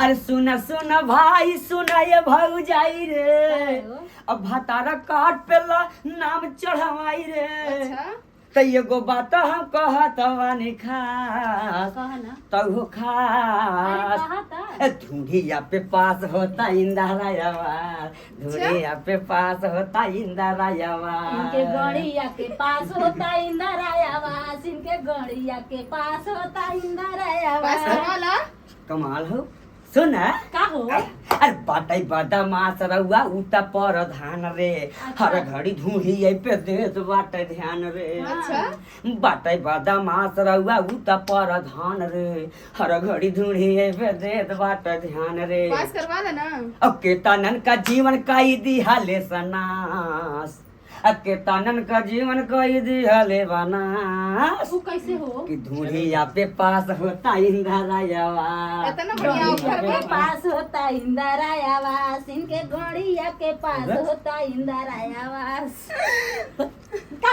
अरे सुना सुना भाई सुना ये भौजाई रे अब भतारा काट पेला नाम चढ़ावाई रे अच्छा तो एगो बात हम कहत बानी खास कहा ना तहु अरे खास कहा था धुड़िया पे पास होता इंदारायावा धुड़िया पे पास होता इंदारायावा इनके गड़िया के पास होता इंदरायावास इनके गड़िया के पास होता बस इंदरायावास करवाला कमाल हो सुन का हो अरे बाटाई बाटा मास रहुआ उता पर धान रे हर घड़ी धूड़ी पे देत बाटे ध्यान रे अच्छा बाटाई बाटा मास रहुआ उता पर धान रे हर घड़ी धूड़ी पे देत बाटे ध्यान रे पास करवाला ना अब केतानन का जीवन काई दिहाले सनास अब केतानन का जीवन काई दिहाले बनास तू कैसे हो कि धूड़िया पे पास होता इंद्रायावा इतना बढ़िया गड़िया ऑफर के बा पास होता इंदरायावास इनके गड़िया के पास होता इंदरायावास